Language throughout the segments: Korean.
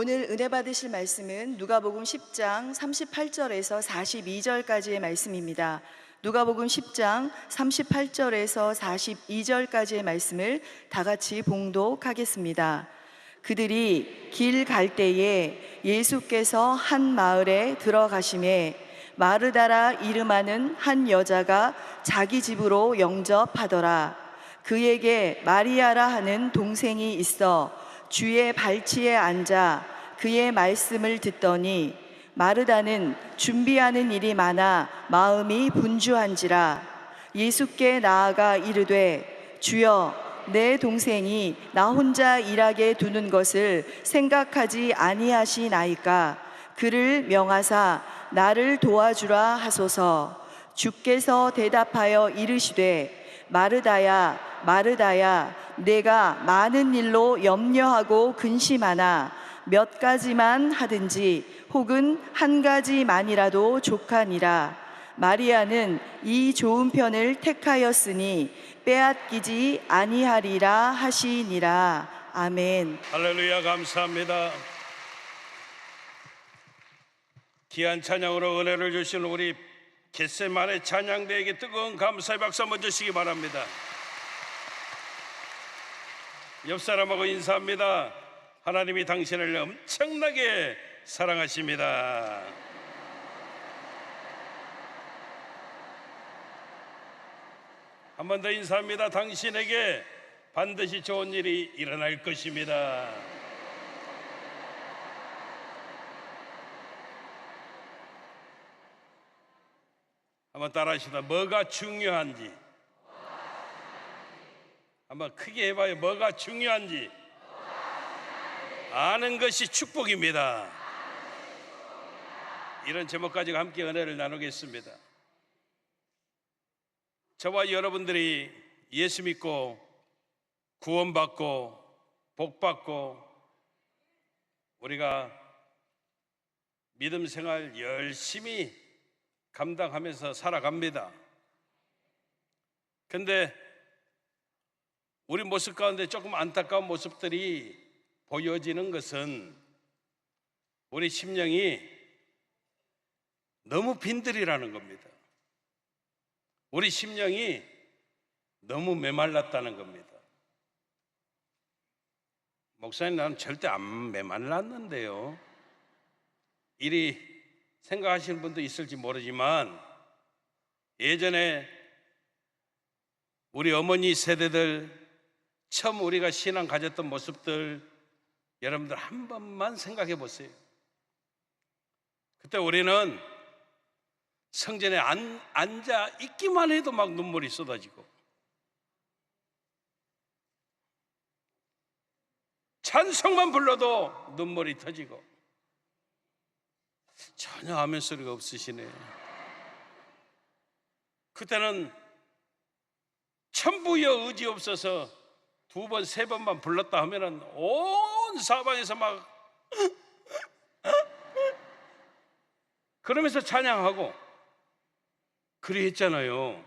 오늘 은혜 받으실 말씀은 누가복음 10장 38절에서 42절까지의 말씀입니다. 누가복음 10장 38절에서 42절까지의 말씀을 다 같이 봉독하겠습니다. 그들이 길 갈 때에 예수께서 한 마을에 들어가시매 마르다라 이름하는 한 여자가 자기 집으로 영접하더라. 그에게 마리아라 하는 동생이 있어 주의 발치에 앉아 그의 말씀을 듣더니 마르다는 준비하는 일이 많아 마음이 분주한지라. 예수께 나아가 이르되 주여, 내 동생이 나 혼자 일하게 두는 것을 생각하지 아니하시나이까. 그를 명하사 나를 도와주라 하소서. 주께서 대답하여 이르시되 마르다야 마르다야, 내가 많은 일로 염려하고 근심하나 몇 가지만 하든지 혹은 한 가지만이라도 족하니라. 마리아는 이 좋은 편을 택하였으니 빼앗기지 아니하리라 하시니라. 아멘. 할렐루야. 감사합니다. 귀한 찬양으로 은혜를 주신 우리 겟세마네 찬양대에게 뜨거운 감사의 박수 한번 주시기 바랍니다. 옆 사람하고 인사합니다. 하나님이 당신을 엄청나게 사랑하십니다. 한 번 더 인사합니다. 당신에게 반드시 좋은 일이 일어날 것입니다. 한번 따라하시다. 뭐가 중요한지 한번 크게 해봐요. 뭐가 중요한지 아는 것이 축복입니다. 이런 제목 가지고 함께 은혜를 나누겠습니다. 저와 여러분들이 예수 믿고 구원받고 복받고 우리가 믿음 생활 열심히 감당하면서 살아갑니다. 근데 우리 모습 가운데 조금 안타까운 모습들이 보여지는 것은 우리 심령이 너무 빈들이라는 겁니다. 우리 심령이 너무 메말랐다는 겁니다. 목사님, 나는 절대 안 메말랐는데요. 이리 생각하시는 분도 있을지 모르지만 예전에 우리 어머니 세대들 처음 우리가 신앙 가졌던 모습들 여러분들 한 번만 생각해 보세요. 그때 우리는 성전에 앉아 있기만 해도 막 눈물이 쏟아지고 찬송만 불러도 눈물이 터지고 전혀 아멘 소리가 없으시네. 그때는 천부여 의지 없어서 두 번, 세 번만 불렀다 하면은 온 사방에서 막 그러면서 찬양하고 그리 했잖아요.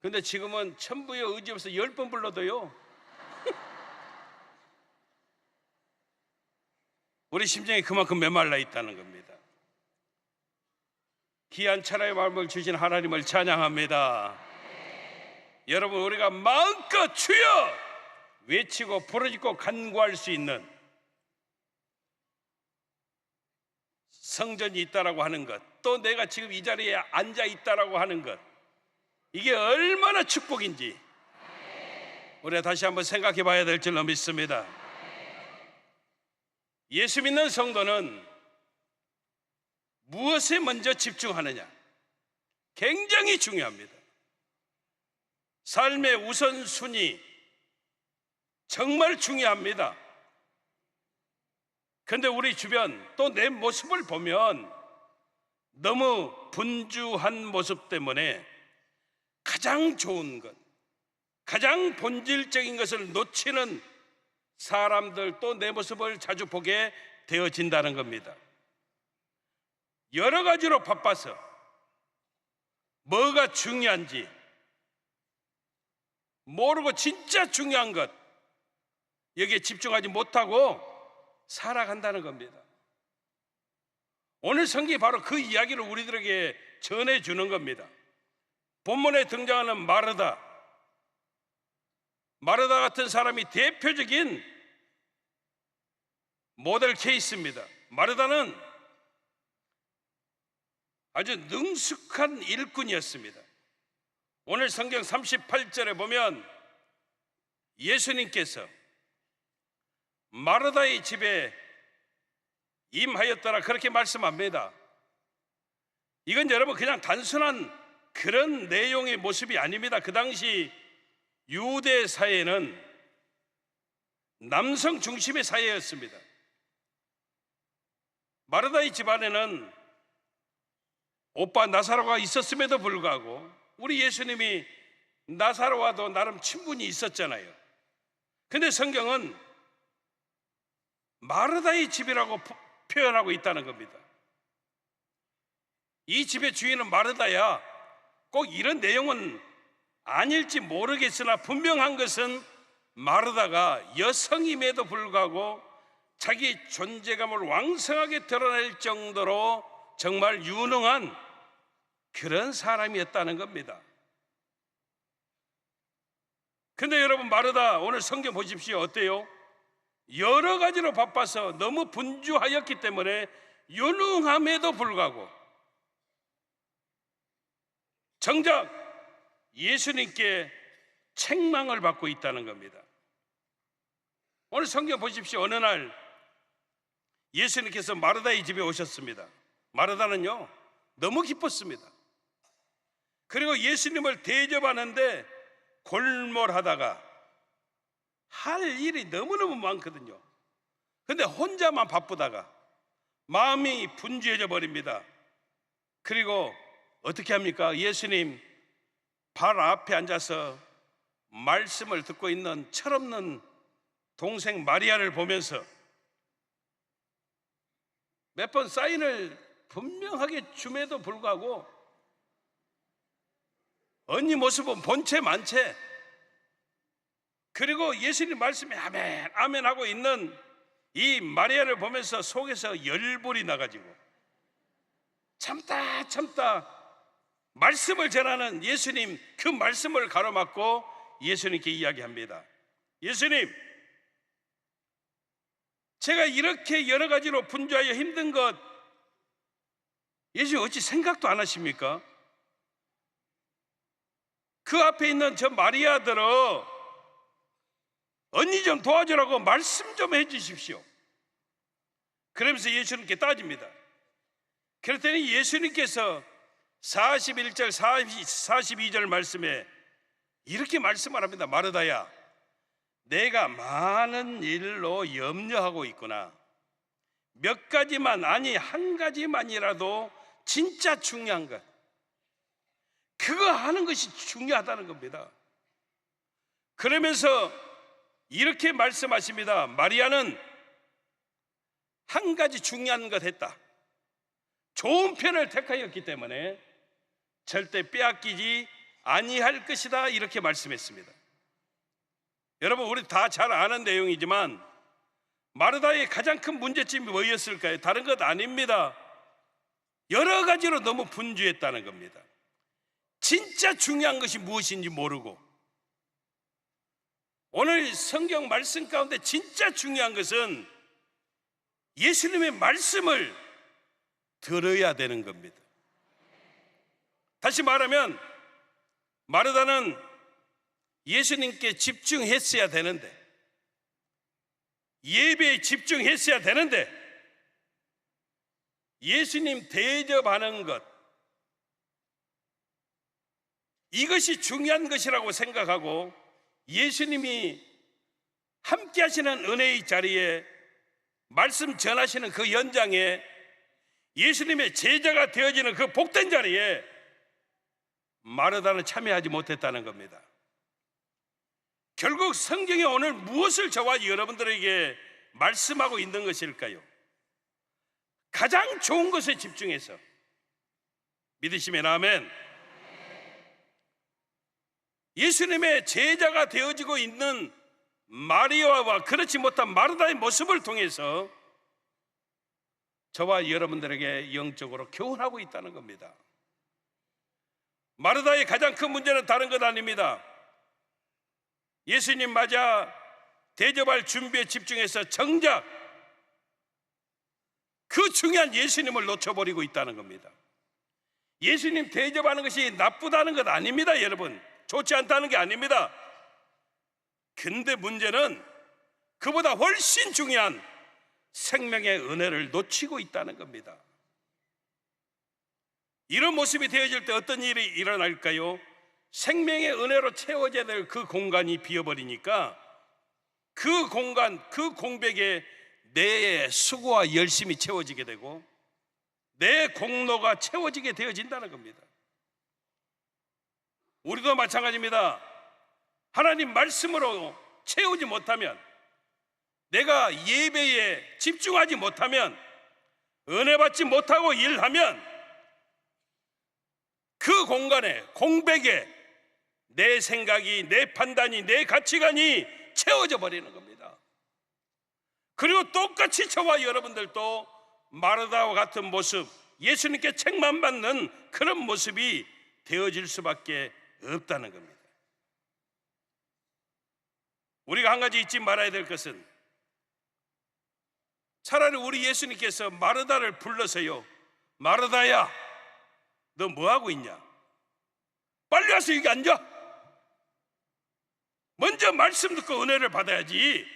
근데 지금은 천부여 의지 없어서 10번 불러도요 우리 심정이 그만큼 메말라 있다는 겁니다. 귀한 찬양의 마음을 주신 하나님을 찬양합니다. 여러분, 우리가 마음껏 주여 외치고 부르짖고 간구할 수 있는 성전이 있다라고 하는 것, 또 내가 지금 이 자리에 앉아 있다라고 하는 것, 이게 얼마나 축복인지 우리가 다시 한번 생각해 봐야 될 줄로 믿습니다. 예수 믿는 성도는 무엇에 먼저 집중하느냐, 굉장히 중요합니다. 삶의 우선순위 정말 중요합니다. 그런데 우리 주변 또 내 모습을 보면 너무 분주한 모습 때문에 가장 좋은 것, 가장 본질적인 것을 놓치는 사람들, 또 내 모습을 자주 보게 되어진다는 겁니다. 여러 가지로 바빠서 뭐가 중요한지 모르고 진짜 중요한 것, 여기에 집중하지 못하고 살아간다는 겁니다. 오늘 성경이 바로 그 이야기를 우리들에게 전해주는 겁니다. 본문에 등장하는 마르다 같은 사람이 대표적인 모델 케이스입니다. 마르다는 아주 능숙한 일꾼이었습니다. 오늘 성경 38절에 보면 예수님께서 마르다의 집에 임하였더라 그렇게 말씀합니다. 이건 여러분 그냥 단순한 그런 내용의 모습이 아닙니다. 그 당시 유대 사회는 남성 중심의 사회였습니다. 마르다의 집안에는 오빠 나사로가 있었음에도 불구하고 우리 예수님이 나사로와도 나름 친분이 있었잖아요. 근데 성경은 마르다의 집이라고 표현하고 있다는 겁니다. 이 집의 주인은 마르다야. 꼭 이런 내용은 아닐지 모르겠으나 분명한 것은 마르다가 여성임에도 불구하고 자기 존재감을 왕성하게 드러낼 정도로 정말 유능한 그런 사람이었다는 겁니다. 근데 여러분, 마르다 오늘 성경 보십시오. 어때요? 여러 가지로 바빠서 너무 분주하였기 때문에 유능함에도 불구하고 정작 예수님께 책망을 받고 있다는 겁니다. 오늘 성경 보십시오. 어느 날 예수님께서 마르다의 집에 오셨습니다. 마르다는요 너무 기뻤습니다. 그리고 예수님을 대접하는데 골몰하다가 할 일이 너무너무 많거든요. 근데 혼자만 바쁘다가 마음이 분주해져 버립니다. 그리고 어떻게 합니까? 예수님 발 앞에 앉아서 말씀을 듣고 있는 철없는 동생 마리아를 보면서 몇 번 사인을 분명하게 줌에도 불구하고 언니 모습은 본체 만체, 그리고 예수님 말씀에 아멘 아멘 하고 있는 이 마리아를 보면서 속에서 열불이 나가지고 참다 말씀을 전하는 예수님, 그 말씀을 가로막고 예수님께 이야기합니다. 예수님, 제가 이렇게 여러 가지로 분주하여 힘든 것 예수님 어찌 생각도 안 하십니까? 그 앞에 있는 저 마리아들어 언니 좀 도와주라고 말씀 좀 해주십시오. 그러면서 예수님께 따집니다. 그랬더니 예수님께서 41절 42절 말씀에 이렇게 말씀을 합니다. 마르다야, 내가 많은 일로 염려하고 있구나. 몇 가지만, 아니 한 가지만이라도 진짜 중요한 것, 그거 하는 것이 중요하다는 겁니다. 그러면서 이렇게 말씀하십니다. 마리아는 한 가지 중요한 것 했다. 좋은 편을 택하였기 때문에 절대 빼앗기지 아니할 것이다, 이렇게 말씀했습니다. 여러분, 우리 다 잘 아는 내용이지만 마르다의 가장 큰 문제점이 뭐였을까요? 다른 것 아닙니다. 여러 가지로 너무 분주했다는 겁니다. 진짜 중요한 것이 무엇인지 모르고, 오늘 성경 말씀 가운데 진짜 중요한 것은 예수님의 말씀을 들어야 되는 겁니다. 다시 말하면 마르다는 예수님께 집중했어야 되는데, 예배에 집중했어야 되는데, 예수님 대접하는 것, 이것이 중요한 것이라고 생각하고 예수님이 함께 하시는 은혜의 자리에, 말씀 전하시는 그 연장에, 예수님의 제자가 되어지는 그 복된 자리에 마르다는 참여하지 못했다는 겁니다. 결국 성경이 오늘 무엇을 저와 여러분들에게 말씀하고 있는 것일까요? 가장 좋은 것에 집중해서, 믿으시면 아멘. 예수님의 제자가 되어지고 있는 마리아와 그렇지 못한 마르다의 모습을 통해서 저와 여러분들에게 영적으로 교훈하고 있다는 겁니다. 마르다의 가장 큰 문제는 다른 것 아닙니다. 예수님 맞아 대접할 준비에 집중해서 정작 그 중요한 예수님을 놓쳐버리고 있다는 겁니다. 예수님 대접하는 것이 나쁘다는 것 아닙니다, 여러분. 좋지 않다는 게 아닙니다. 근데 문제는 그보다 훨씬 중요한 생명의 은혜를 놓치고 있다는 겁니다. 이런 모습이 되어질 때 어떤 일이 일어날까요? 생명의 은혜로 채워져야 될 그 공간이 비어버리니까 그 공간, 그 공백에 내 수고와 열심이 채워지게 되고 내 공로가 채워지게 되어진다는 겁니다. 우리도 마찬가지입니다. 하나님 말씀으로 채우지 못하면, 내가 예배에 집중하지 못하면, 은혜 받지 못하고 일하면 그 공간에, 공백에 내 생각이, 내 판단이, 내 가치관이 채워져 버리는 겁니다. 그리고 똑같이 저와 여러분들도 마르다와 같은 모습, 예수님께 책망받는 그런 모습이 되어질 수밖에 없다는 겁니다. 우리가 한 가지 잊지 말아야 될 것은, 차라리 우리 예수님께서 마르다를 불러서요, 마르다야, 너 뭐하고 있냐? 빨리 와서 여기 앉아. 먼저 말씀 듣고 은혜를 받아야지.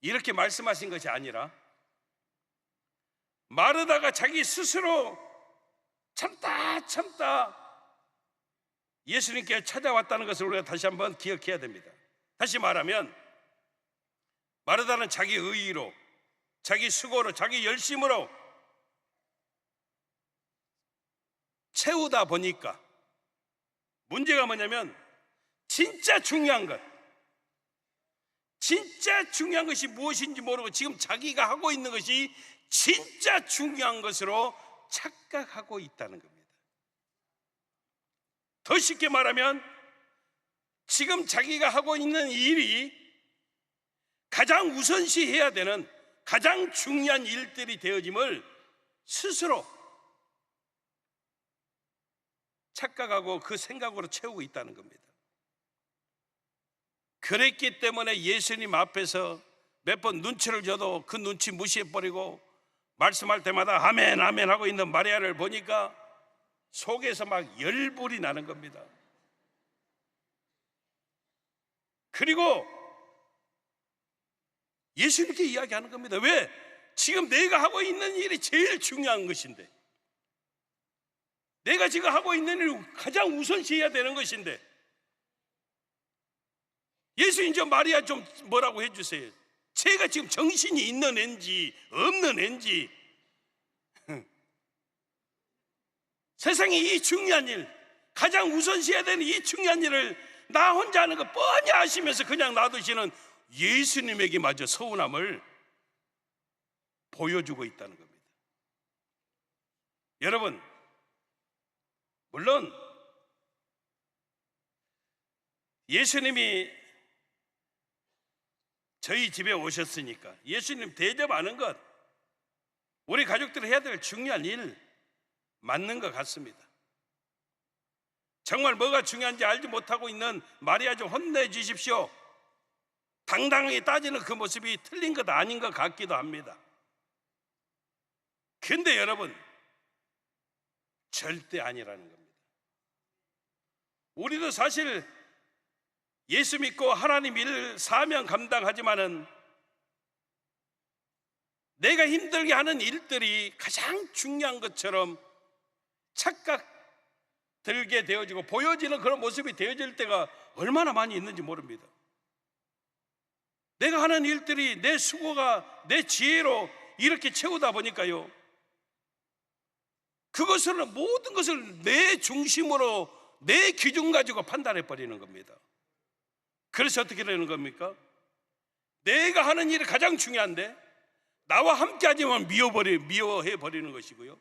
이렇게 말씀하신 것이 아니라 마르다가 자기 스스로 참다 예수님께 찾아왔다는 것을 우리가 다시 한번 기억해야 됩니다. 다시 말하면 마르다는 자기 의의로, 자기 수고로, 자기 열심으로 채우다 보니까 문제가 뭐냐면, 진짜 중요한 것이 무엇인지 모르고 지금 자기가 하고 있는 것이 진짜 중요한 것으로 착각하고 있다는 겁니다. 더 쉽게 말하면 지금 자기가 하고 있는 일이 가장 우선시해야 되는 가장 중요한 일들이 되어짐을 스스로 착각하고 그 생각으로 채우고 있다는 겁니다. 그랬기 때문에 예수님 앞에서 몇 번 눈치를 줘도 그 눈치 무시해버리고 말씀할 때마다 아멘 아멘 하고 있는 마리아를 보니까 속에서 막 열불이 나는 겁니다. 그리고 예수님께 이야기하는 겁니다. 왜? 지금 내가 하고 있는 일이 제일 중요한 것인데, 내가 지금 하고 있는 일이 가장 우선시해야 되는 것인데, 예수님 저 마리아 좀 뭐라고 해주세요. 제가 지금 정신이 있는 앤지 없는 앤지, 세상에 이 중요한 일, 가장 우선시해야 되는 이 중요한 일을 나 혼자 하는 거 뻔히 아시면서 그냥 놔두시는 예수님에게 마저 서운함을 보여주고 있다는 겁니다. 여러분, 물론 예수님이 저희 집에 오셨으니까 예수님 대접하는 것, 우리 가족들이 해야 될 중요한 일 맞는 것 같습니다. 정말 뭐가 중요한지 알지 못하고 있는 마리아 좀 혼내주십시오. 당당하게 따지는 그 모습이 틀린 것 아닌 것 같기도 합니다. 근데 여러분, 절대 아니라는 겁니다. 우리도 사실 예수 믿고 하나님 일 사명 감당하지만은 내가 힘들게 하는 일들이 가장 중요한 것처럼 착각 들게 되어지고 보여지는 그런 모습이 되어질 때가 얼마나 많이 있는지 모릅니다. 내가 하는 일들이 내 수고가 내 지혜로 이렇게 채우다 보니까요, 그것은 모든 것을 내 중심으로 내 기준 가지고 판단해 버리는 겁니다. 그래서 어떻게 되는 겁니까? 내가 하는 일이 가장 중요한데 나와 함께 하지만 미워해 버리는 것이고요,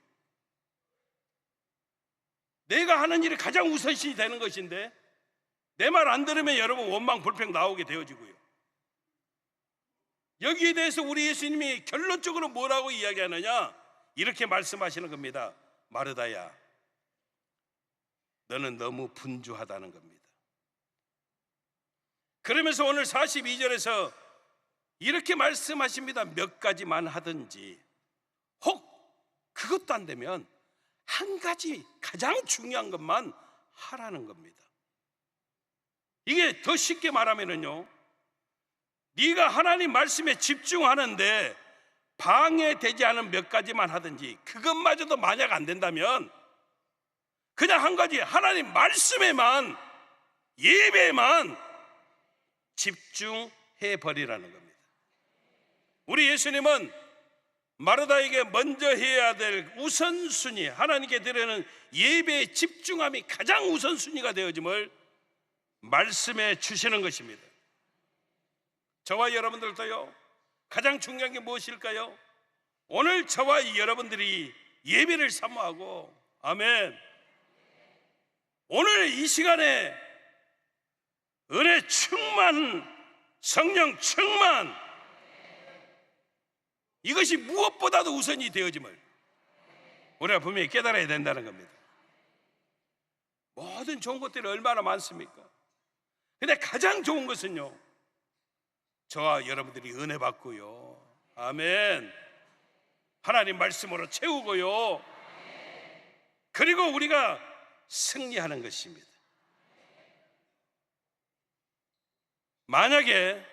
내가 하는 일이 가장 우선시 되는 것인데 내 말 안 들으면 여러분 원망 불평 나오게 되어지고요, 여기에 대해서 우리 예수님이 결론적으로 뭐라고 이야기하느냐? 이렇게 말씀하시는 겁니다. 마르다야, 너는 너무 분주하다는 겁니다. 그러면서 오늘 42절에서 이렇게 말씀하십니다. 몇 가지만 하든지, 혹 그것도 안 되면 한 가지 가장 중요한 것만 하라는 겁니다. 이게 더 쉽게 말하면은요, 네가 하나님 말씀에 집중하는데 방해되지 않은 몇 가지만 하든지, 그것마저도 만약 안 된다면 그냥 한 가지, 하나님 말씀에만, 예배에만 집중해 버리라는 겁니다. 우리 예수님은 마르다에게 먼저 해야 될 우선순위, 하나님께 드리는 예배의 집중함이 가장 우선순위가 되어짐을 말씀해 주시는 것입니다. 저와 여러분들도요, 가장 중요한 게 무엇일까요? 오늘 저와 여러분들이 예배를 사모하고, 아멘, 오늘 이 시간에 은혜 충만, 성령 충만, 이것이 무엇보다도 우선이 되어짐을 우리가 분명히 깨달아야 된다는 겁니다. 모든 좋은 것들이 얼마나 많습니까? 근데 가장 좋은 것은요, 저와 여러분들이 은혜 받고요, 아멘, 하나님 말씀으로 채우고요, 그리고 우리가 승리하는 것입니다. 만약에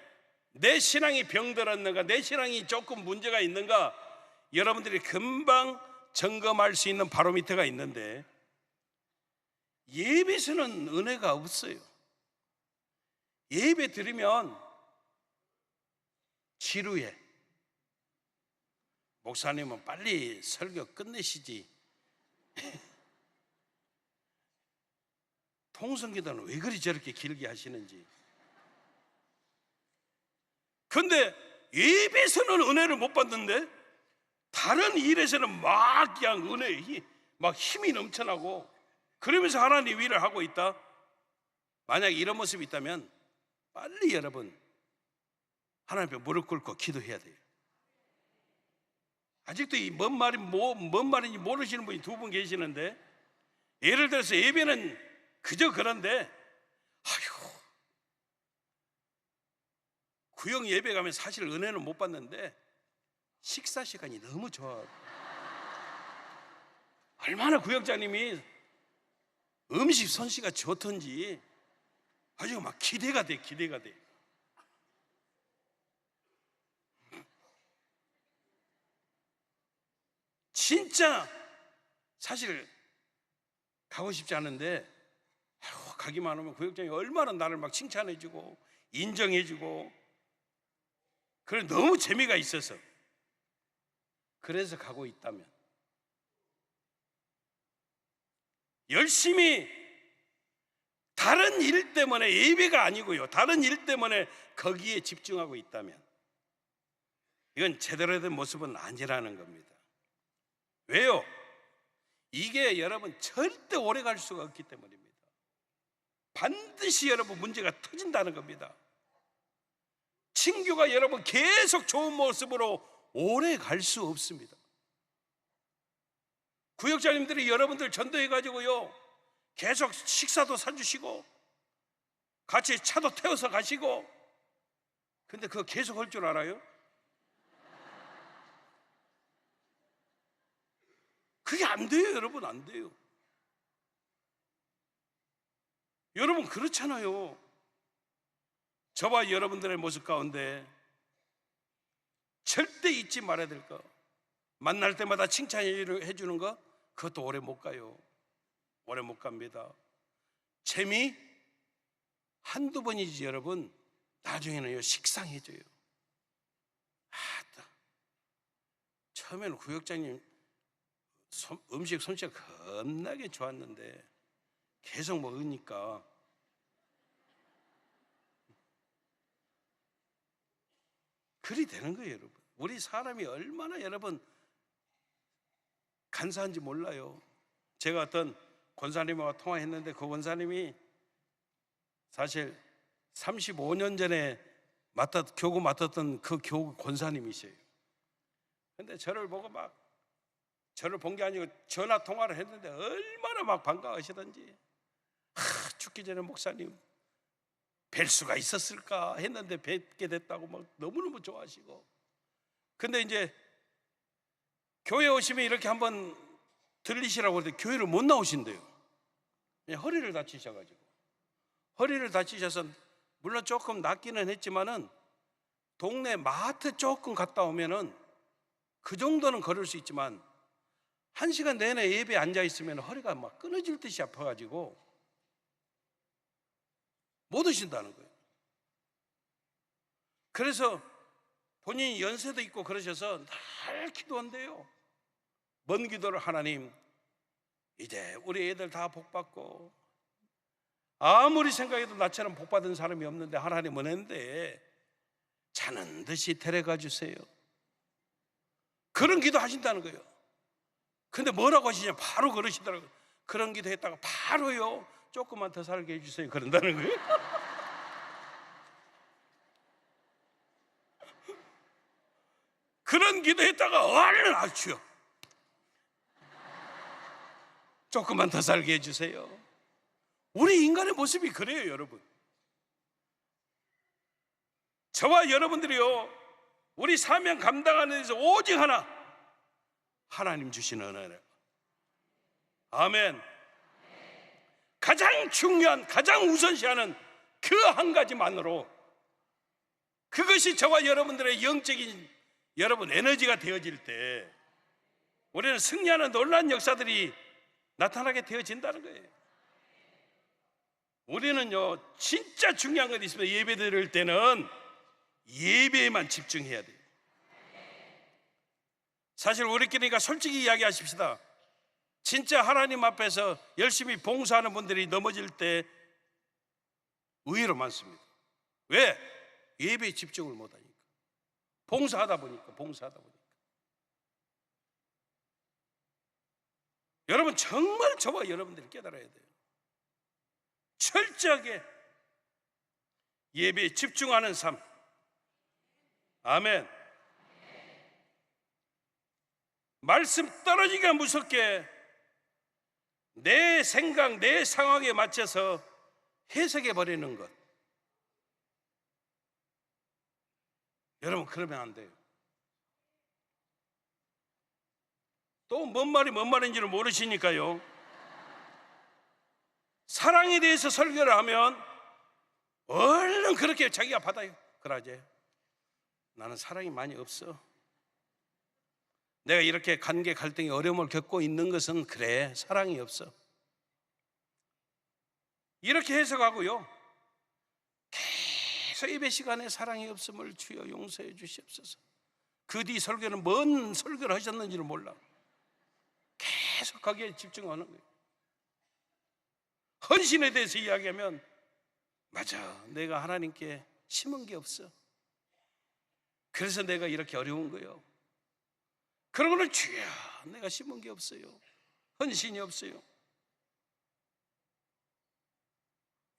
내 신앙이 병들었는가, 내 신앙이 조금 문제가 있는가, 여러분들이 금방 점검할 수 있는 바로미터가 있는데, 예배에서는 은혜가 없어요. 예배 드리면 지루해. 목사님은 빨리 설교 끝내시지. 통성기도는 왜 그리 저렇게 길게 하시는지. 근데 예배에서는 은혜를 못 받는데 다른 일에서는 막 그냥 은혜에 막 힘이 넘쳐나고, 그러면서 하나님 일을 하고 있다. 만약 이런 모습이 있다면 빨리 여러분 하나님 앞에 무릎 꿇고 기도해야 돼요. 아직도 이 뭔 말인지 모르시는 분이 두 분 계시는데, 예를 들어서 예배는 그저 그런데, 아휴, 구역 예배 가면 사실 은혜는 못 받는데 식사 시간이 너무 좋아. 얼마나 구역장님이 음식 솜씨가 좋던지 아주 막 기대가 돼. 진짜 사실 가고 싶지 않은데, 가기만 하면 구역장이 얼마나 나를 막 칭찬해주고 인정해주고, 그래 너무 재미가 있어서 그래서 가고 있다면, 열심히 다른 일 때문에, 예배가 아니고요, 다른 일 때문에 거기에 집중하고 있다면 이건 제대로 된 모습은 아니라는 겁니다. 왜요? 이게 여러분 절대 오래 갈 수가 없기 때문입니다. 반드시 여러분 문제가 터진다는 겁니다. 친교가 여러분 계속 좋은 모습으로 오래 갈 수 없습니다. 구역장님들이 여러분들 전도해가지고요, 계속 식사도 사주시고 같이 차도 태워서 가시고, 근데 그거 계속 할 줄 알아요? 그게 안 돼요, 여러분. 안 돼요. 여러분 그렇잖아요. 저와 여러분들의 모습 가운데 절대 잊지 말아야 될 거, 만날 때마다 칭찬해 주는 거, 그것도 오래 못 가요. 오래 못 갑니다. 재미 한두 번이지 여러분, 나중에는요 식상해져요. 처음에는 구역장님 음식 솜씨가 겁나게 좋았는데 계속 먹으니까 그리 되는 거예요, 여러분. 우리 사람이 얼마나 여러분 간사한지 몰라요. 제가 어떤 권사님과 통화했는데, 그 권사님이 사실 35년 전에 교구 맡았던 그 교구 권사님이세요. 근데 저를 보고 막, 저를 본 게 아니고 전화 통화를 했는데 얼마나 막 반가워하시던지, 죽기 전에 목사님 뵐 수가 있었을까 했는데 뵙게 됐다고 막 너무너무 좋아하시고. 근데 이제 교회 오시면 이렇게 한번 들리시라고 했는데 교회를 못 나오신대요. 허리를 다치셔가지고. 허리를 다치셔서 물론 조금 낫기는 했지만은 동네 마트 조금 갔다 오면은 그 정도는 걸을 수 있지만 1시간 내내 예배에 앉아 있으면 허리가 막 끊어질 듯이 아파가지고 못 오신다는 거예요. 그래서 본인이 연세도 있고 그러셔서 늘 기도한대요. 먼 기도를, 하나님 이제 우리 애들 다 복받고, 아무리 생각해도 나처럼 복받은 사람이 없는데 하나님은 했는데 자는 듯이 데려가 주세요. 그런 기도 하신다는 거예요. 근데 뭐라고 하시냐, 바로 그러시더라고요. 그런 기도 했다가 바로요, 조금만 더 살게 해주세요, 그런다는 거예요. 그런 기도 했다가 얼른 주여 조금만 더 살게 해주세요. 우리 인간의 모습이 그래요, 여러분. 저와 여러분들이요, 우리 사명 감당하는 데서 오직 하나, 하나님 주시는 은혜를. 아멘. 가장 중요한, 가장 우선시하는 그 한 가지만으로, 그것이 저와 여러분들의 영적인 여러분 에너지가 되어질 때 우리는 승리하는 놀라운 역사들이 나타나게 되어진다는 거예요. 우리는요, 진짜 중요한 것 있으면 예배 드릴 때는 예배에만 집중해야 돼요. 사실 우리끼리가 솔직히 이야기하십시다. 진짜 하나님 앞에서 열심히 봉사하는 분들이 넘어질 때 의외로 많습니다. 왜? 예배에 집중을 못하니까. 봉사하다 보니까. 여러분, 정말 저와 여러분들이 깨달아야 돼요. 철저하게 예배에 집중하는 삶. 아멘. 말씀 떨어지기가 무섭게 내 생각, 내 상황에 맞춰서 해석해 버리는 것. 여러분, 그러면 안 돼요. 또 뭔 말인지를 모르시니까요, 사랑에 대해서 설교를 하면 얼른 그렇게 자기가 받아요. 그러지, 나는 사랑이 많이 없어. 내가 이렇게 관계 갈등의 어려움을 겪고 있는 것은 그래, 사랑이 없어. 이렇게 해석하고요, 계속 예배 시간에 사랑이 없음을 주여 용서해 주시옵소서. 그 뒤 설교는 뭔 설교를 하셨는지를 몰라. 계속 거기에 집중하는 거예요. 헌신에 대해서 이야기하면, 맞아, 내가 하나님께 심은 게 없어. 그래서 내가 이렇게 어려운 거예요. 그러고는 주여, 내가 심은 게 없어요. 헌신이 없어요.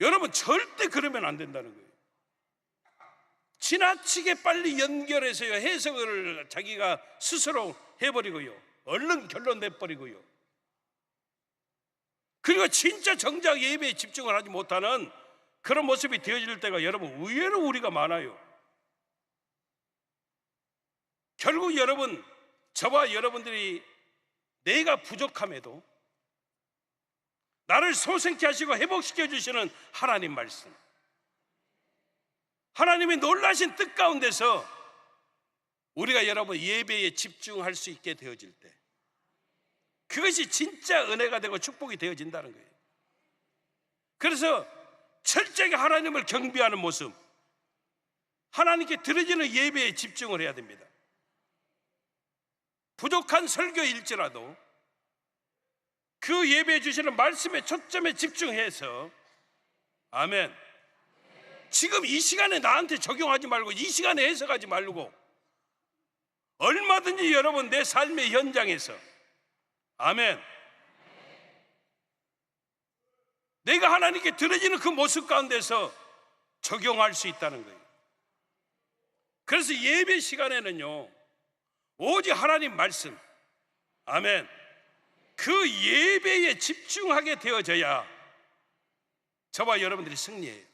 여러분, 절대 그러면 안 된다는 거예요. 지나치게 빨리 연결해서요, 해석을 자기가 스스로 해버리고요, 얼른 결론 내버리고요, 그리고 진짜 정작 예배에 집중을 하지 못하는 그런 모습이 되어질 때가 여러분 의외로 우리가 많아요. 결국 여러분, 저와 여러분들이 내가 부족함에도 나를 소생케 하시고 회복시켜 주시는 하나님 말씀, 하나님의 놀라신 뜻 가운데서 우리가 여러분 예배에 집중할 수 있게 되어질 때, 그것이 진짜 은혜가 되고 축복이 되어진다는 거예요. 그래서 철저하게 하나님을 경배하는 모습, 하나님께 드려지는 예배에 집중을 해야 됩니다. 부족한 설교일지라도 그 예배해 주시는 말씀의 초점에 집중해서, 아멘, 지금 이 시간에 나한테 적용하지 말고, 이 시간에 해석하지 말고, 얼마든지 여러분 내 삶의 현장에서, 아멘, 내가 하나님께 드려지는 그 모습 가운데서 적용할 수 있다는 거예요. 그래서 예배 시간에는요, 오직 하나님 말씀, 아멘, 그 예배에 집중하게 되어져야 저와 여러분들이 승리해요.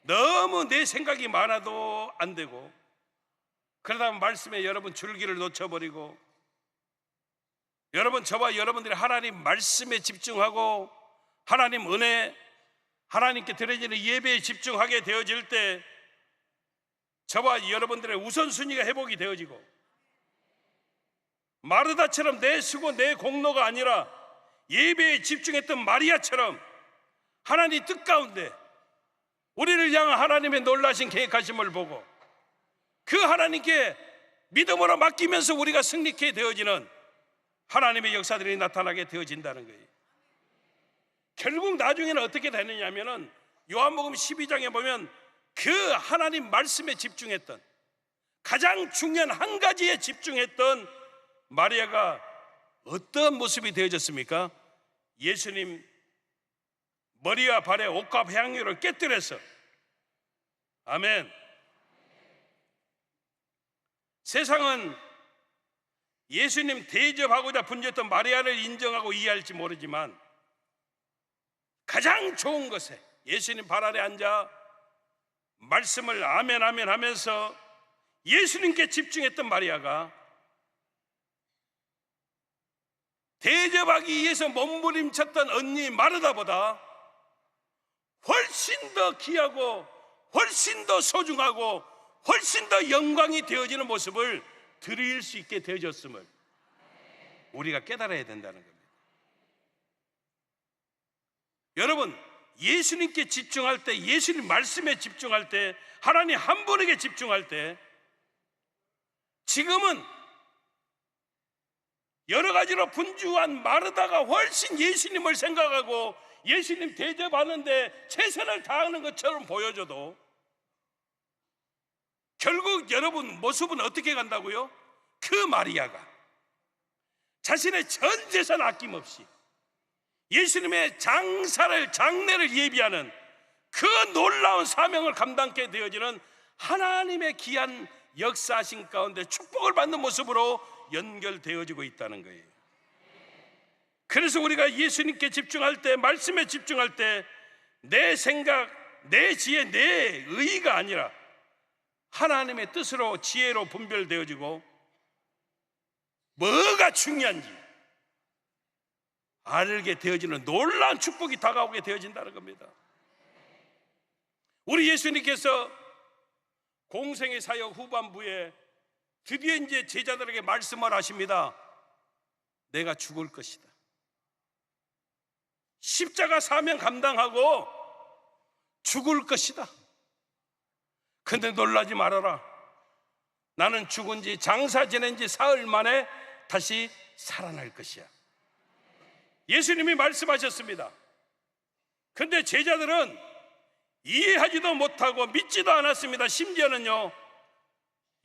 너무 내 생각이 많아도 안 되고, 그러다 보면 말씀에 여러분 줄기를 놓쳐버리고, 여러분, 저와 여러분들이 하나님 말씀에 집중하고 하나님 은혜, 하나님께 드려지는 예배에 집중하게 되어질 때 저와 여러분들의 우선순위가 회복이 되어지고, 마르다처럼 내 수고 내 공로가 아니라 예배에 집중했던 마리아처럼 하나님 뜻 가운데 우리를 향한 하나님의 놀라신 계획하심을 보고 그 하나님께 믿음으로 맡기면서 우리가 승리케 되어지는 하나님의 역사들이 나타나게 되어진다는 거예요. 결국 나중에는 어떻게 되느냐면은 요한복음 12장에 보면 그 하나님 말씀에 집중했던, 가장 중요한 한 가지에 집중했던 마리아가 어떤 모습이 되어졌습니까? 예수님 머리와 발에 옥합 향유를 깨뜨려서, 아멘, 세상은 예수님 대접하고자 분주했던 마리아를 인정하고 이해할지 모르지만 가장 좋은 것에 예수님 발 아래 앉아 말씀을 아멘 아멘 하면서 예수님께 집중했던 마리아가 대접하기 위해서 몸부림쳤던 언니 마르다보다 훨씬 더 귀하고 훨씬 더 소중하고 훨씬 더 영광이 되어지는 모습을 드릴 수 있게 되어졌음을 우리가 깨달아야 된다는 겁니다. 여러분, 예수님께 집중할 때, 예수님 말씀에 집중할 때, 하나님 한 분에게 집중할 때, 지금은 여러 가지로 분주한 마르다가 훨씬 예수님을 생각하고 예수님 대접하는데 최선을 다하는 것처럼 보여줘도 결국 여러분 모습은 어떻게 간다고요? 그 마리아가 자신의 전 재산 아낌없이 예수님의 장례를 예비하는 그 놀라운 사명을 감당케 되어지는 하나님의 귀한 역사하신 가운데 축복을 받는 모습으로 연결되어지고 있다는 거예요. 그래서 우리가 예수님께 집중할 때, 말씀에 집중할 때 내 생각, 내 지혜, 내 의의가 아니라 하나님의 뜻으로, 지혜로 분별되어지고 뭐가 중요한지 알게 되어지는 놀라운 축복이 다가오게 되어진다는 겁니다. 우리 예수님께서 공생의 사역 후반부에 드디어 이제 제자들에게 말씀을 하십니다. 내가 죽을 것이다. 십자가 사명 감당하고 죽을 것이다. 근데 놀라지 말아라. 나는 죽은 지, 장사 지낸 지 사흘 만에 다시 살아날 것이야. 예수님이 말씀하셨습니다. 근데 제자들은 이해하지도 못하고 믿지도 않았습니다. 심지어는요,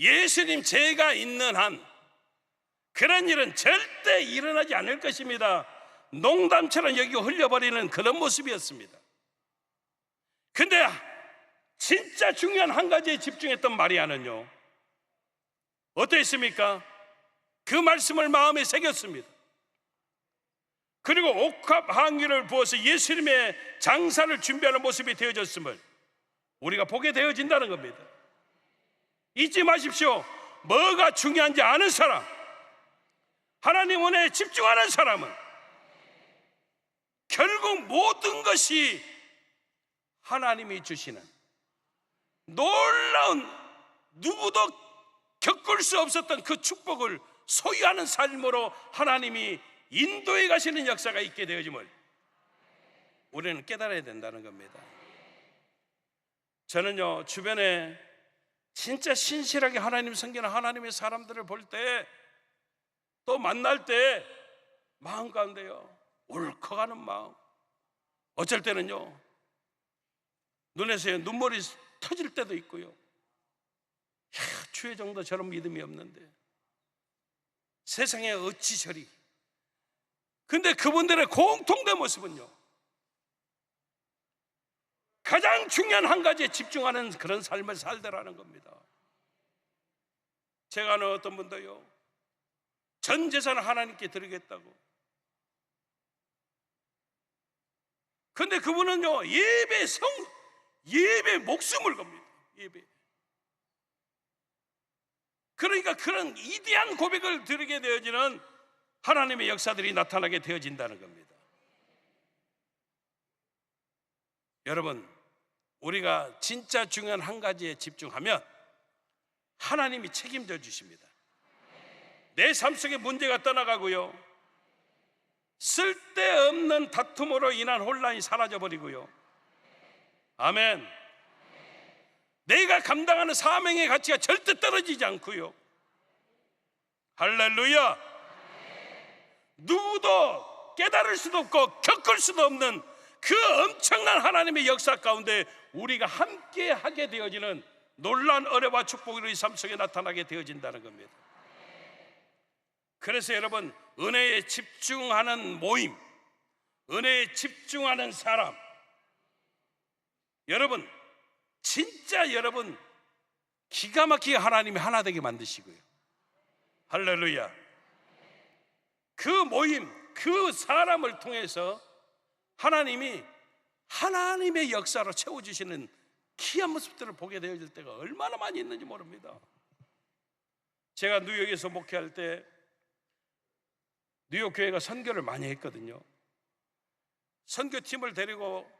예수님 제가 있는 한 그런 일은 절대 일어나지 않을 것입니다. 농담처럼 여기고 흘려버리는 그런 모습이었습니다. 근데 진짜 중요한 한 가지에 집중했던 마리아는요, 어땠습니까? 그 말씀을 마음에 새겼습니다. 그리고 옥합 향유를 부어서 예수님의 장사를 준비하는 모습이 되어졌음을 우리가 보게 되어진다는 겁니다. 잊지 마십시오. 뭐가 중요한지 아는 사람, 하나님 은혜에 집중하는 사람은 결국 모든 것이 하나님이 주시는 놀라운, 누구도 겪을 수 없었던 그 축복을 소유하는 삶으로 하나님이 인도해 가시는 역사가 있게 되어짐을 우리는 깨달아야 된다는 겁니다. 저는요, 주변에 진짜 신실하게 하나님 섬기는 하나님의 사람들을 볼 때, 또 만날 때 마음 가운데요, 울컥하는 마음, 어쩔 때는요 눈에서 눈물이 터질 때도 있고요. 주의 정도 저런 믿음이 없는데 세상에 어찌 저리. 근데 그분들의 공통된 모습은요, 가장 중요한 한 가지에 집중하는 그런 삶을 살더라는 겁니다. 제가 아는 어떤 분도요, 전 재산을 하나님께 드리겠다고. 근데 그분은요, 예배 목숨을 겁니다. 예배. 그러니까 그런 위대한 고백을 드리게 되어지는 하나님의 역사들이 나타나게 되어진다는 겁니다. 여러분, 우리가 진짜 중요한 한 가지에 집중하면 하나님이 책임져 주십니다. 내 삶 속에 문제가 떠나가고요, 쓸데없는 다툼으로 인한 혼란이 사라져버리고요, 아멘. 내가 감당하는 사명의 가치가 절대 떨어지지 않고요, 할렐루야. 누구도 깨달을 수도 없고 겪을 수도 없는 그 엄청난 하나님의 역사 가운데 우리가 함께 하게 되어지는 놀라운 은혜와 축복이 우리 삶 속에 나타나게 되어진다는 겁니다. 그래서 여러분, 은혜에 집중하는 모임, 은혜에 집중하는 사람, 여러분 진짜 여러분 기가 막히게 하나님이 하나 되게 만드시고요, 할렐루야. 그 모임, 그 사람을 통해서 하나님이 하나님의 역사로 채워주시는 귀한 모습들을 보게 되어질 때가 얼마나 많이 있는지 모릅니다. 제가 뉴욕에서 목회할 때 뉴욕 교회가 선교를 많이 했거든요. 선교팀을 데리고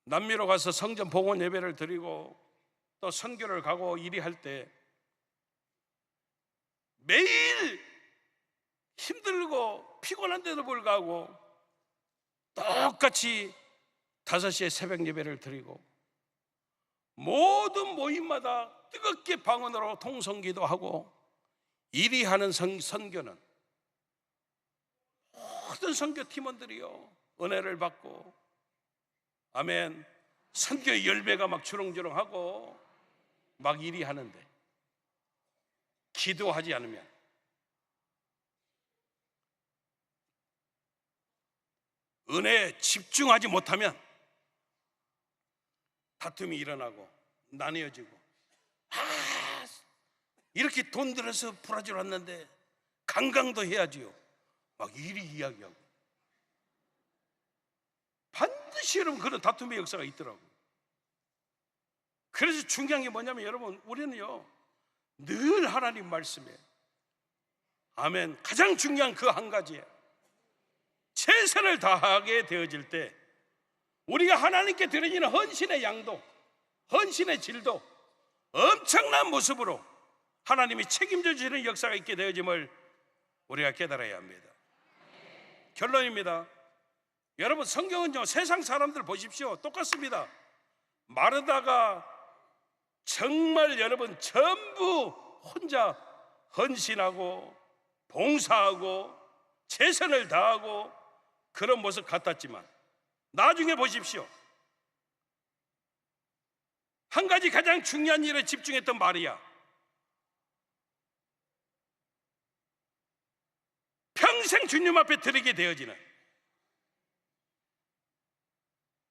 남미로 가서 성전 봉헌 예배를 드리고 또 선교를 가고 일이 할 때 매일 힘들고 피곤한데도 불구하고 똑같이 5시에 새벽 예배를 드리고 모든 모임마다 뜨겁게 방언으로 통성기도 하고 일이 하는 선교는 모든 선교 팀원들이요 은혜를 받고, 아멘, 선교의 열매가 막 주렁주렁하고 막 일이 하는데 기도하지 않으면, 은혜에 집중하지 못하면 다툼이 일어나고 나뉘어지고, 이렇게 돈 들여서 브라질 왔는데 관광도 해야지요, 막 이리 이야기하고. 반드시 여러분 그런 다툼의 역사가 있더라고요. 그래서 중요한 게 뭐냐면 여러분, 우리는요 늘 하나님 말씀에, 아멘, 가장 중요한 그 한 가지에 최선을 다하게 되어질 때 우리가 하나님께 드려지는 헌신의 양도, 헌신의 질도 엄청난 모습으로 하나님이 책임져 주시는 역사가 있게 되어짐을 우리가 깨달아야 합니다. 결론입니다. 여러분, 성경은요 세상 사람들 보십시오, 똑같습니다. 마르다가 정말 여러분 전부 혼자 헌신하고 봉사하고 최선을 다하고 그런 모습 같았지만 나중에 보십시오, 한 가지 가장 중요한 일에 집중했던 마리아, 평생 주님 앞에 드리게 되어지는.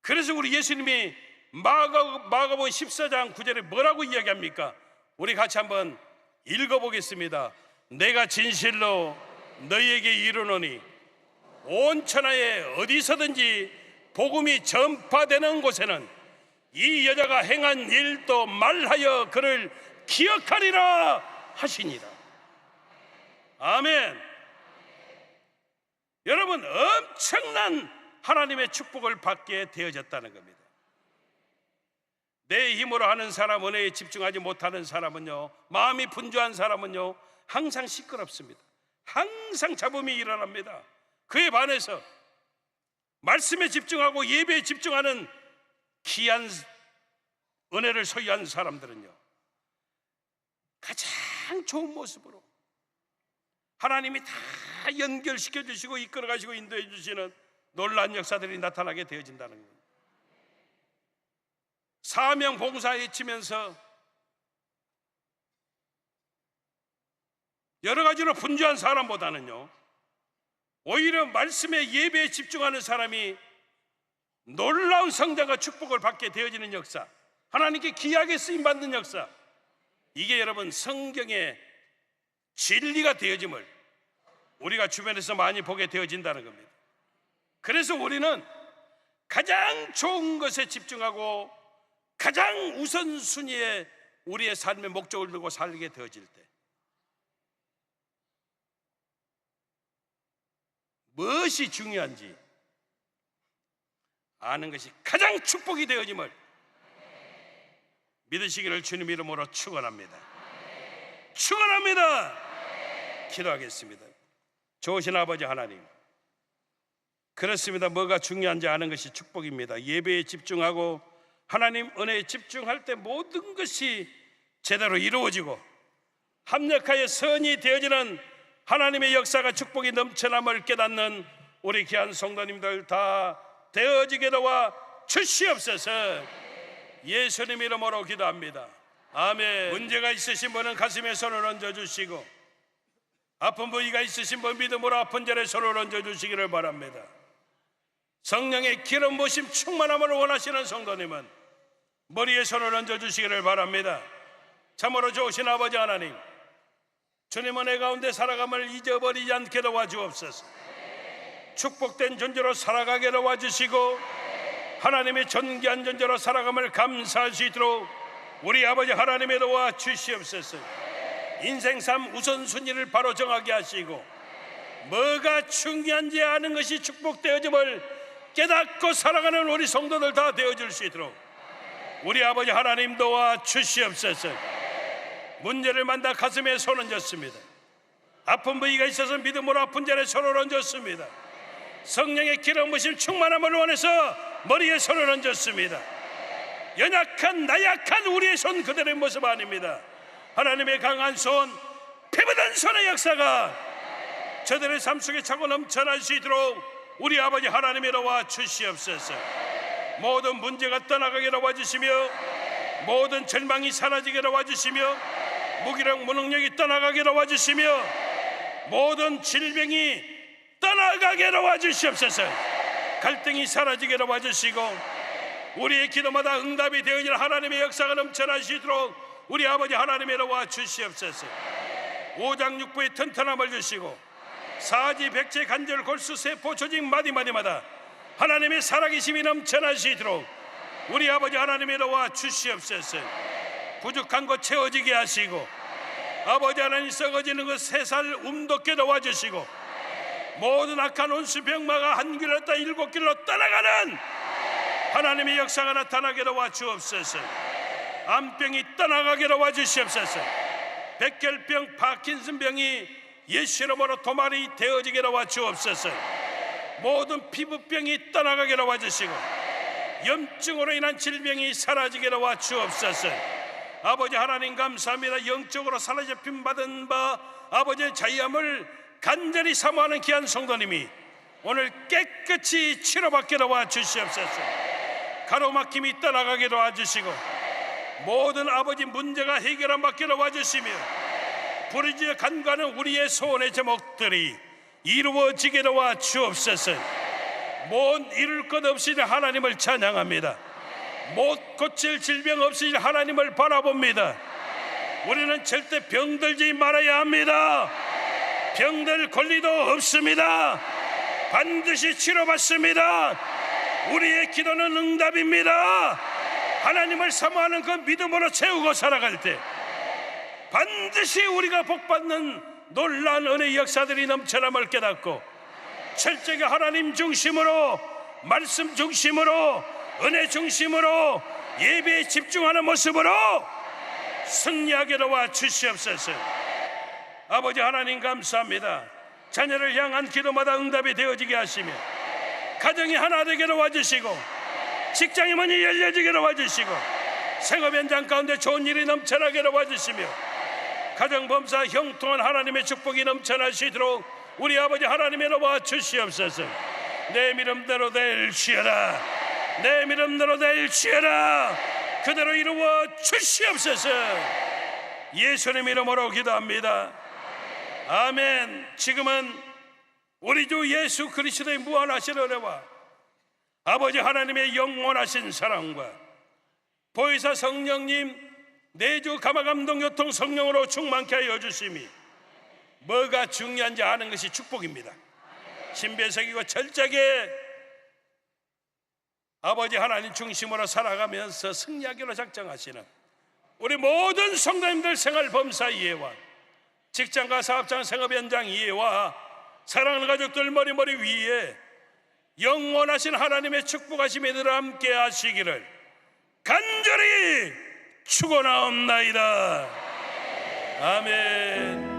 그래서 우리 예수님이 마가복음 14장 9절에 뭐라고 이야기합니까? 우리 같이 한번 읽어보겠습니다. 내가 진실로 너희에게 이르노니 온 천하에 어디서든지 복음이 전파되는 곳에는 이 여자가 행한 일도 말하여 그를 기억하리라 하시니라. 아멘. 여러분, 엄청난 하나님의 축복을 받게 되어졌다는 겁니다. 내 힘으로 하는 사람, 은혜에 집중하지 못하는 사람은요, 마음이 분주한 사람은요 항상 시끄럽습니다. 항상 잡음이 일어납니다. 그에 반해서 말씀에 집중하고 예배에 집중하는 귀한 은혜를 소유한 사람들은요 가장 좋은 모습으로 하나님이 다 연결시켜 주시고 이끌어 가시고 인도해 주시는 놀라운 역사들이 나타나게 되어진다는 겁니다. 사명 봉사에 외치면서 여러 가지로 분주한 사람보다는요 오히려 말씀에 예배에 집중하는 사람이 놀라운 성장과 축복을 받게 되어지는 역사, 하나님께 귀하게 쓰임받는 역사, 이게 여러분 성경의 진리가 되어짐을 우리가 주변에서 많이 보게 되어진다는 겁니다. 그래서 우리는 가장 좋은 것에 집중하고 가장 우선순위에 우리의 삶의 목적을 두고 살게 되어질 때 무엇이 중요한지 아는 것이 가장 축복이 되어짐을 믿으시기를 주님 이름으로 축원합니다. 축원합니다. 기도하겠습니다. 좋으신 아버지 하나님, 그렇습니다. 뭐가 중요한지 아는 것이 축복입니다. 예배에 집중하고 하나님 은혜에 집중할 때 모든 것이 제대로 이루어지고 합력하여 선이 되어지는 하나님의 역사가 축복이 넘쳐남을 깨닫는 우리 귀한 성도님들 다 되어지게 도와 주시옵소서. 예수님 이름으로 기도합니다. 아멘. 문제가 있으신 분은 가슴에 손을 얹어주시고 아픈 부위가 있으신 분 믿음으로 아픈 자리에 손을 얹어주시기를 바랍니다. 성령의 기름 부으심 충만함을 원하시는 성도님은 머리에 손을 얹어주시기를 바랍니다. 참으로 좋으신 아버지 하나님, 주님 은혜 가운데 살아감을 잊어버리지 않게 도와주옵소서. 축복된 존재로 살아가게 도와주시고 하나님의 존귀한 존재로 살아감을 감사할 수 있도록 우리 아버지 하나님의 도와주시옵소서. 인생 삶 우선순위를 바로 정하게 하시고 뭐가 중요한지 아는 것이 축복되어짐을 깨닫고 살아가는 우리 성도들 다 되어줄 수 있도록 우리 아버지 하나님 도와주시옵소서. 문제를 만나 가슴에 손 얹었습니다. 아픈 부위가 있어서 믿음으로 아픈 자리에 손을 얹었습니다. 성령의 기름 부으심 충만함을 원해서 머리에 손을 얹었습니다. 연약한 나약한 우리의 손 그대로의 모습 아닙니다. 하나님의 강한 손, 피부든 손의 역사가 저들의 삶 속에 차고 넘쳐날 수 있도록 우리 아버지 하나님의 도와주시옵소서. 모든 문제가 떠나가게 도와주시며 모든 절망이 사라지게 도와주시며 무기력 무능력이 떠나가게 도와주시며 모든 질병이 떠나가게 도와주시옵소서. 갈등이 사라지게 도와주시고 우리의 기도마다 응답이 되어지는 하나님의 역사가 넘쳐날 수 있도록 우리 아버지 하나님의 도와주시옵소서. 오장육부의 튼튼함을 주시고 사지 백제 관절 골수 세포 조직 마디마디마다 하나님의 살아계심이 넘쳐날 수 있도록 우리 아버지 하나님의 도와주시옵소서. 부족한 것 채워지게 하시고 아버지 하나님 썩어지는 것 새살 움돋게 도와주시고 모든 악한 온수병마가 한 길로 떠 일곱 길로 떠나가는 하나님의 역사가 나타나게 도와주옵소서. 암병이 떠나가게 도와주시옵소서. 백혈병 파킨슨병이 예수 이름으로 도말이 되어지게 도와주옵소서. 모든 피부병이 떠나가게 도와주시고 염증으로 인한 질병이 사라지게 도와주옵소서. 아버지 하나님 감사합니다. 영적으로 사로잡힘 받은 바 아버지의 자유함을 간절히 사모하는 귀한 성도님이 오늘 깨끗이 치료받게 도와주시옵소서. 가로막힘이 떠나가게 도와주시고 모든 아버지 문제가 해결한 받게 도와주시며 부르짖어 간과하는 우리의 소원의 제목들이 이루어지게 도와주옵소서. 못 이룰 것 없이 하나님을 찬양합니다. 못 고칠 질병 없이 하나님을 바라봅니다. 우리는 절대 병들지 말아야 합니다. 병들 권리도 없습니다. 반드시 치료받습니다. 우리의 기도는 응답입니다. 하나님을 사모하는 그 믿음으로 채우고 살아갈 때 반드시 우리가 복받는 놀라운 은혜의 역사들이 넘쳐남을 깨닫고 철저하게 하나님 중심으로 말씀 중심으로 은혜 중심으로 예배에 집중하는 모습으로 승리하게 도와주시옵소서. 아버지 하나님 감사합니다. 자녀를 향한 기도마다 응답이 되어지게 하시며 가정이 하나 되게 도와주시고 직장의 문이 열려지게 도와주시고 생업 현장 가운데 좋은 일이 넘쳐나게 도와주시며 가정범사 형통한 하나님의 축복이 넘쳐날 수 있도록 우리 아버지 하나님의 도와주시옵소서. 내 믿음대로 될지어다. 내 믿음대로 될지어다. 그대로 이루어 주시옵소서. 예수님 이름으로 기도합니다. 아멘. 지금은 우리 주 예수 그리스도의 무한하신 은혜와 아버지 하나님의 영원하신 사랑과 보혜사 성령님 내주 감화감동 교통 성령으로 충만케 하여 주심이 뭐가 중요한지 아는 것이 축복입니다. 신비에 새기고 철저하게 아버지 하나님 중심으로 살아가면서 승리하기로 작정하시는 우리 모든 성도님들 생활 범사 이해와 직장과 사업장 생업 현장 이해와 사랑하는 가족들 머리 위에 영원하신 하나님의 축복하심이 늘 함께 하시기를 간절히 축원하옵나이다. 아멘.